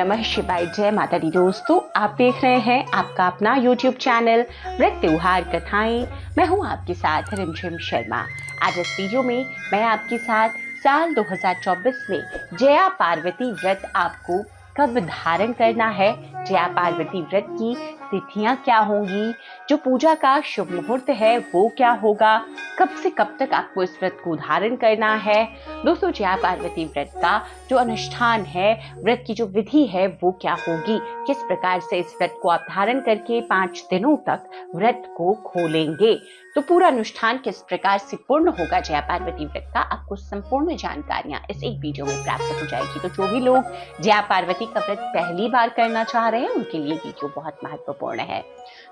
नमः शिवाय। जय माता दी दोस्तों, आप देख रहे हैं आपका अपना YouTube चैनल व्रत त्योहार कथाएं। मैं हूं आपके साथ रिमझिम शर्मा। आज इस वीडियो में मैं आपके साथ साल 2024 में जया पार्वती व्रत आपको कब धारण करना है, जया पार्वती व्रत की तिथियां क्या होंगी, जो पूजा का शुभ मुहूर्त है वो क्या होगा, कब से कब तक आपको इस व्रत को धारण करना है। दोस्तों, जया पार्वती व्रत का जो अनुष्ठान है, व्रत की जो विधि है वो क्या होगी, किस प्रकार से इस व्रत को आप धारण करके 5 दिनों तक व्रत को खोलेंगे, तो पूरा अनुष्ठान किस प्रकार से पूर्ण होगा जया पार्वती व्रत का, आपको संपूर्ण जानकारियां इस एक वीडियो में प्राप्त हो जाएगी। तो जो भी लोग जया पार्वती का व्रत पहली बार करना चाह रहे हैं उनके लिए वीडियो बहुत महत्वपूर्ण है।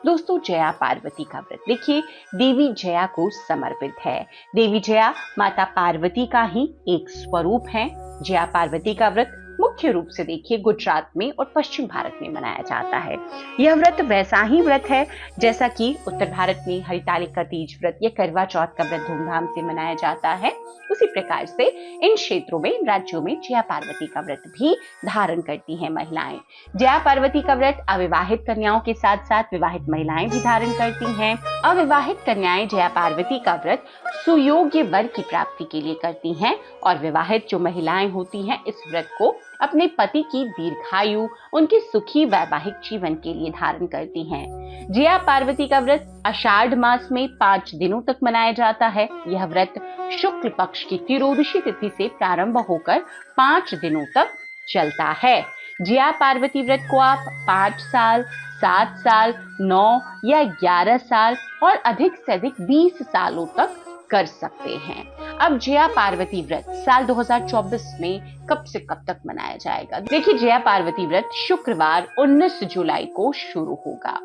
दोस्तों, जया पार्वती का व्रत देखिए देवी जया को समर्पित है। देवी जया माता पार्वती का ही एक स्वरूप है। जया पार्वती का व्रत मुख्य रूप से देखिए गुजरात में और पश्चिम भारत में मनाया जाता है। यह व्रत वैसा ही व्रत है जैसा कि उत्तर भारत में हरितालिका तीज व्रत या करवा चौथ का व्रत धूमधाम से मनाया जाता है। उसी प्रकार से इन क्षेत्रों में, इन राज्यों में जया पार्वती का व्रत भी धारण करती हैं महिलाएं। जया पार्वती का व्रत अविवाहित कन्याओं के साथ साथ विवाहित महिलाएं भी धारण करती हैं। अविवाहित कन्याएं जया पार्वती का व्रत सुयोग्य वर की प्राप्ति के लिए करती हैं और विवाहित जो महिलाएं होती हैं इस व्रत को अपने पति की दीर्घायु, उनके सुखी वैवाहिक जीवन के लिए धारण करती हैं। जया पार्वती का व्रत आषाढ़ मास में 5 दिनों तक मनाया जाता है। यह व्रत शुक्ल पक्ष की त्रयोदशी तिथि से प्रारंभ होकर 5 दिनों तक चलता है। जया पार्वती व्रत को आप 5 साल, 7 साल, 9 या 11 साल और अधिक से अधिक 20 सालों तक कर सकते हैं। अब जया पार्वती व्रत साल 2024 में कब से कब तक मनाया जाएगा? देखिए, जया पार्वती व्रत शुक्रवार 19 जुलाई को शुरू होगा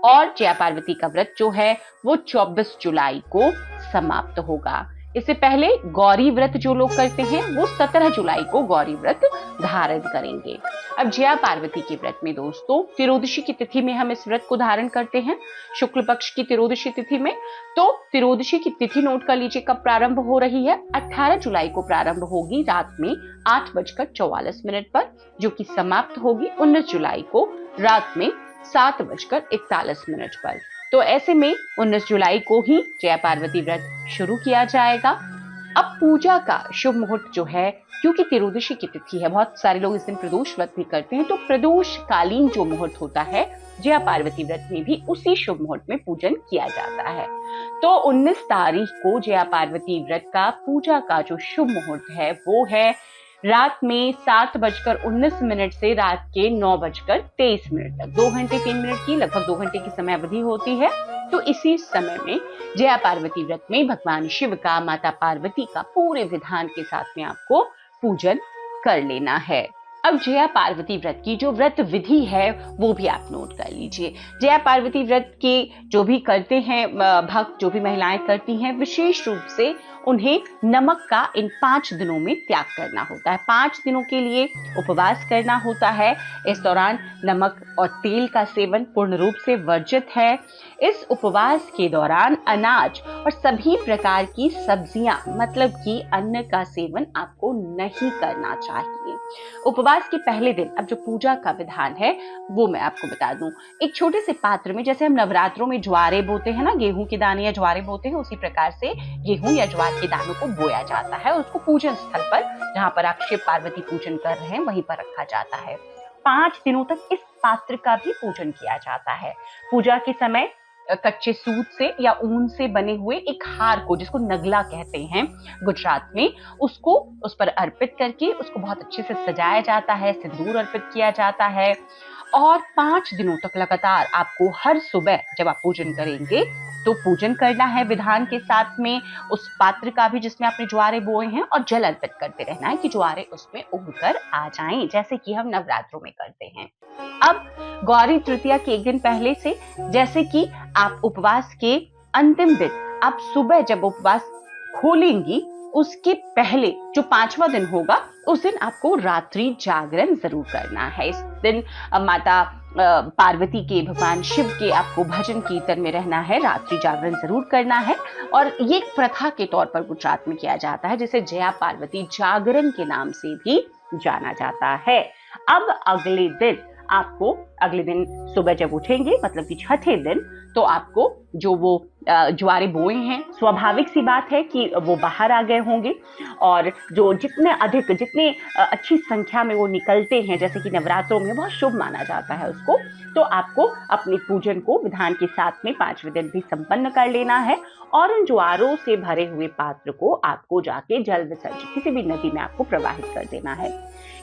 और जया पार्वती का व्रत जो है वो 24 जुलाई को समाप्त होगा। इससे पहले गौरी व्रत जो लोग करते हैं वो 17 जुलाई को गौरी व्रत धारण करेंगे। अब जया पार्वती के व्रत में दोस्तों त्रयोदशी की तिथि में हम इस व्रत को धारण करते हैं, शुक्ल पक्ष की त्रयोदशी तिथि में। तो त्रयोदशी की तिथि नोट कर लीजिए कब प्रारंभ हो रही है। 18 जुलाई को प्रारंभ होगी रात में 8:44 पर, जो कि समाप्त होगी 19 जुलाई को रात में 7:41 पर। तो ऐसे में 19 जुलाई को ही जया पार्वती व्रत शुरू किया जाएगा। अब पूजा का शुभ मुहूर्त जो है, क्योंकि त्रयोदशी की तिथि है, बहुत सारे लोग इस दिन प्रदोष व्रत भी करते हैं, तो प्रदोष कालीन जो मुहूर्त होता है जया पार्वती व्रत में भी उसी शुभ मुहूर्त में पूजन किया जाता है। तो 19 तारीख को जया पार्वती व्रत का पूजा का जो शुभ मुहूर्त है वो है रात में 7:19 से रात के 9:23 तक। 2 घंटे 3 मिनट की, लगभग 2 घंटे की समय अवधि होती है। तो इसी समय में जया पार्वती व्रत में भगवान शिव का, माता पार्वती का पूरे विधान के साथ में आपको पूजन कर लेना है। अब जया पार्वती व्रत की जो व्रत विधि है वो भी आप नोट कर लीजिए। जया पार्वती व्रत के जो भी करते हैं भक्त, जो भी महिलाएं करती हैं, विशेष रूप से उन्हें नमक का इन 5 दिनों में त्याग करना होता है। 5 दिनों के लिए उपवास करना होता है। इस दौरान नमक और तेल का सेवन पूर्ण रूप से वर्जित है। इस उपवास के दौरान अनाज और सभी प्रकार की सब्जियां, मतलब कि अन्न का सेवन आपको नहीं करना चाहिए। उपवास के पहले दिन अब जो पूजा का विधान है वो मैं आपको बता दूं। एक छोटे से पात्र में, जैसे हम नवरात्रों में ज्वारे बोते हैं ना, गेहूं के दाने या ज्वारे बोते हैं, उसी प्रकार से गेहूं या ज्वार के दानों को बोया जाता है और उसको पूजन स्थल पर, जहां पर आप शिव पार्वती पूजन कर रहे हैं, वहीं पर रखा जाता है। 5 दिनों तक इस पात्र का भी पूजन किया जाता है। पूजा के समय कच्चे सूत से या ऊन से बने हुए एक हार को, जिसको नगला कहते हैं गुजरात में, उसको उस पर अर्पित करके उसको बहुत अच्छे से सजाया जाता है, सिंदूर अर्पित किया जाता है और 5 दिनों तक लगातार आपको हर सुबह जब आप पूजन करेंगे तो पूजन करना है विधान के साथ में उस पात्र का भी जिसमें आपने ज्वारे बोए हैं, और जल अर्पित करते रहना है कि ज्वारे उसमें उगकर आ जाएं, जैसे कि हम नवरात्रों में करते हैं। अब गौरी तृतीया के एक दिन पहले से, जैसे कि आप उपवास के अंतिम दिन, आप सुबह जब उपवास खोलेंगी उसके पहले जो 5वां दिन होगा उस दिन आपको रात्रि जागरण जरूर करना है। इस दिन माता पार्वती के, भगवान शिव के आपको भजन कीर्तन में रहना है, रात्रि जागरण जरूर करना है। और ये एक प्रथा के तौर पर गुजरात में किया जाता है, जिसे जया पार्वती जागरण के नाम से भी जाना जाता है। अब अगले दिन सुबह जब उठेंगे, मतलब कि छठे दिन, तो आपको जो वो ज्वारे बोए हैं, स्वाभाविक सी बात है कि वो बाहर आ गए होंगे, और जो जितने अच्छी संख्या में वो निकलते हैं, जैसे कि नवरात्रों में बहुत शुभ माना जाता है उसको, तो आपको अपने पूजन को विधान के साथ में 5वें दिन भी संपन्न कर लेना है। और उन ज्वारों से भरे हुए पात्र को आपको जाके जल विसर्जित किसी भी नदी में आपको प्रवाहित कर देना है।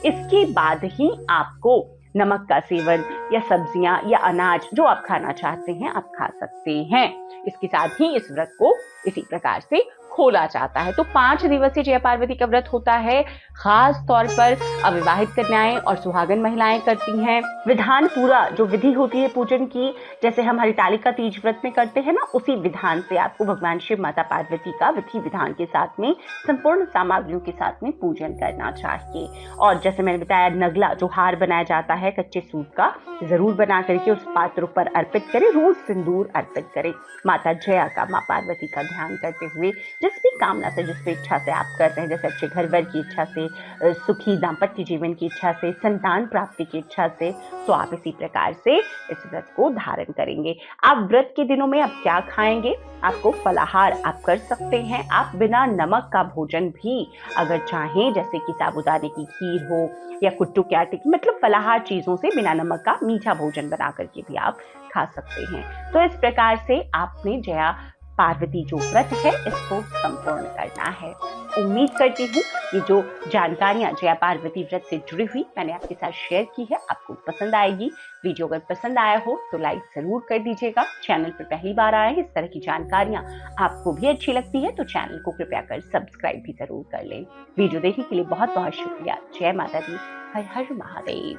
इसके बाद ही आपको नमक का सेवन या सब्जियां या अनाज जो आप खाना चाहते हैं आप खा सकते हैं। इसके साथ ही इस व्रत को इसी प्रकार से खोला जाता है। तो 5 दिवसीय जया पार्वती का व्रत होता है। खास तौर पर अविवाहित कन्याएं और सुहागन महिलाएं करती हैं। विधान पूरा जो विधि होती है पूजन की, जैसे हम हरितालिका तीज व्रत में करते हैं ना, उसी विधान से आपको भगवान शिव माता पार्वती का विधि विधान के साथ में संपूर्ण सामग्रियों के साथ में पूजन करना चाहिए। और जैसे मैंने बताया, नगला जो हार बनाया जाता है कच्चे सूत का, जरूर बना करके उस पात्र पर अर्पित करें। रोज सिंदूर अर्पित करें। माता जया का, माँ पार्वती का ध्यान करते हुए, जिस भी कामना से, जिस भी इच्छा से आप कर रहे हैं, जैसे अच्छे घर वर की इच्छा से, सुखी दाम्पत्य जीवन की इच्छा से, संतान प्राप्ति की इच्छा से, तो आप इसी प्रकार से इस व्रत को धारण करेंगे। आप व्रत के दिनों में अब क्या खाएंगे? आपको फलाहार आप कर सकते हैं। आप बिना नमक का भोजन भी अगर चाहें, जैसे कि साबूदाने की खीर हो या कुट्टू क्याटी, मतलब फलाहार चीजों से बिना नमक का मीठा भोजन बना करके भी आप खा सकते हैं। तो इस प्रकार से आपने जया पार्वती जो व्रत है इसको संपूर्ण करना है। उम्मीद करती हूँ ये जो जानकारियां जया पार्वती व्रत से जुड़ी हुई मैंने आपके साथ शेयर की है आपको पसंद आएगी। वीडियो अगर पसंद आया हो तो लाइक जरूर कर दीजिएगा। चैनल पर पहली बार आए हैं, इस तरह की जानकारियां आपको भी अच्छी लगती है तो चैनल को कृपया कर सब्सक्राइब भी जरूर कर लें। वीडियो देखने के लिए बहुत बहुत शुक्रिया। जय माता दी। हर हर महादेव।